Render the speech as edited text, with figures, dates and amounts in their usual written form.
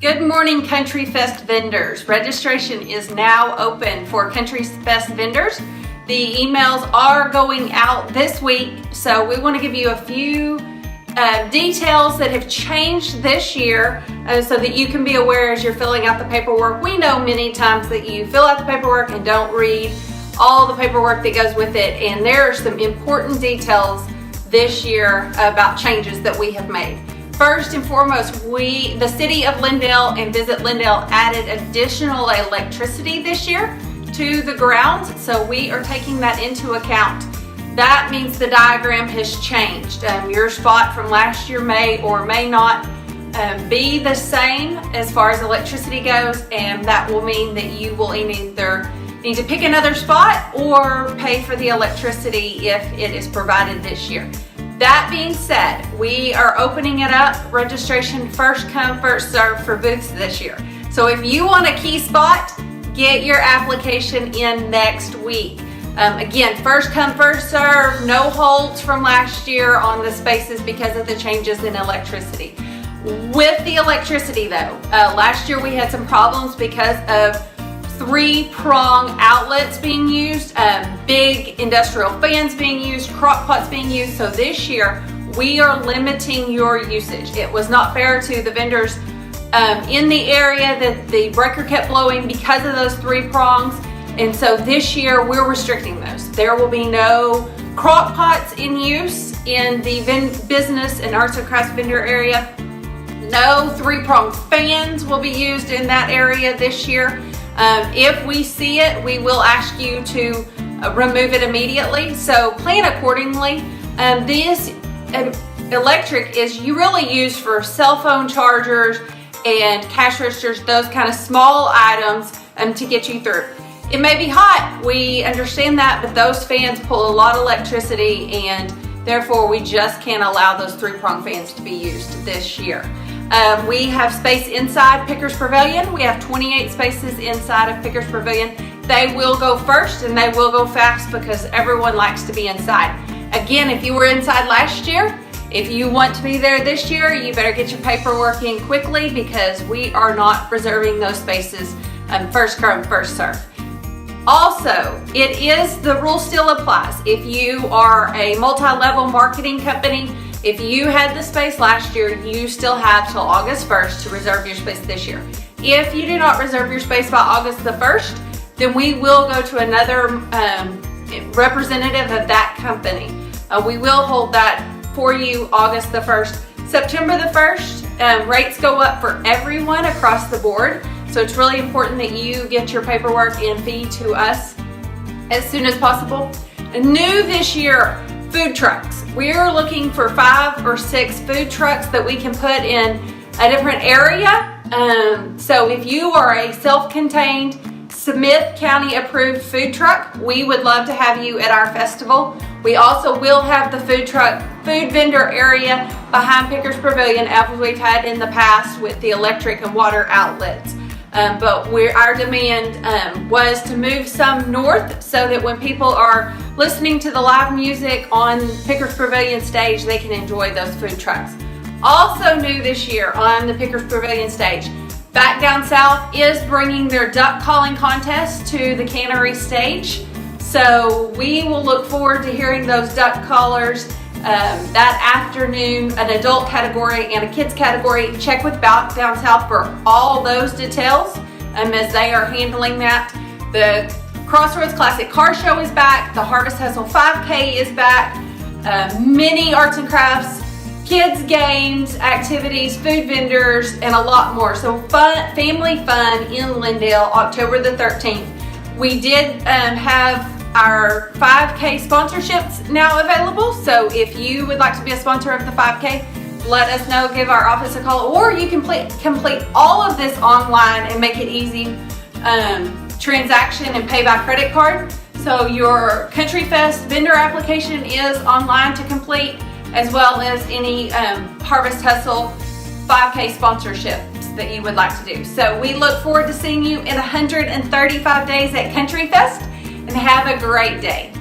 Good morning, Countryfest vendors. Registration is now open for Countryfest vendors. The emails are going out this week, so we want to give you a few details that have changed this year so that you can be aware as you're filling out the paperwork. We know many times that you fill out the paperwork and don't read all the paperwork that goes with it, and there are some important details this year about changes that we have made. First and foremost, the City of Lindale and Visit Lindale added additional electricity this year to the grounds, so we are taking that into account. That means the diagram has changed. Your spot from last year may or may not be the same as far as electricity goes, and that will mean that you will either need to pick another spot or pay for the electricity if it is provided this year. That being said, we are opening it up, registration first come, first serve for booths this year. So if you want a key spot, get your application in next week. Again, first come, first serve, no holds from last year on the spaces because of the changes in electricity. With the electricity though, last year we had some problems because of 3-prong outlets being used, big industrial fans being used, crock pots being used. So this year we are limiting your usage. It was not fair to the vendors in the area that the breaker kept blowing because of those 3 prongs. And so this year we're restricting those. There will be no crock pots in use in the business and arts and crafts vendor area. No 3-prong fans will be used in that area this year. If we see it, we will ask you to remove it immediately, so plan accordingly. This electric is really used for cell phone chargers and cash registers, those kind of small items to get you through. It may be hot, we understand that, but those fans pull a lot of electricity, and therefore we just can't allow those 3-prong fans to be used this year. We have space inside Pickers Pavilion. We have 28 spaces inside of Pickers Pavilion. They will go first and they will go fast because everyone likes to be inside. Again, if you were inside last year, if you want to be there this year, you better get your paperwork in quickly because we are not reserving those spaces first come, first serve. Also, the rule still applies. If you are a multi-level marketing company, if you had the space last year, you still have till August 1st to reserve your space this year. If you do not reserve your space by August the 1st, then we will go to another representative of that company. We will hold that for you August the 1st. September the 1st, rates go up for everyone across the board. So it's really important that you get your paperwork and fee to us as soon as possible. New this year, food trucks. We're looking for 5 or 6 food trucks that we can put in a different area. So if you are a self-contained Smith County approved food truck, we would love to have you at our festival. We also will have the food vendor area behind Pickers Pavilion as we've had in the past with the electric and water outlets. But our demand was to move some north so that when people are listening to the live music on Pickers Pavilion stage, they can enjoy those food trucks. Also new this year on the Pickers Pavilion stage, Back Down South is bringing their duck calling contest to the cannery stage. So we will look forward to hearing those duck callers that afternoon, an adult category and a kids category. Check with Back Down South for all those details as they are handling that. The Crossroads Classic Car Show is back. The Harvest Hustle 5K is back. Many arts and crafts, kids games, activities, food vendors, and a lot more. So family fun in Lindale, October the 13th. We did have our 5K sponsorships now available. So if you would like to be a sponsor of the 5K, let us know, give our office a call, or you can complete all of this online and make it easy transaction and pay by credit card. So your Countryfest vendor application is online to complete, as well as any Harvest Hustle 5K sponsorships that you would like to do. So we look forward to seeing you in 135 days at Countryfest, and have a great day.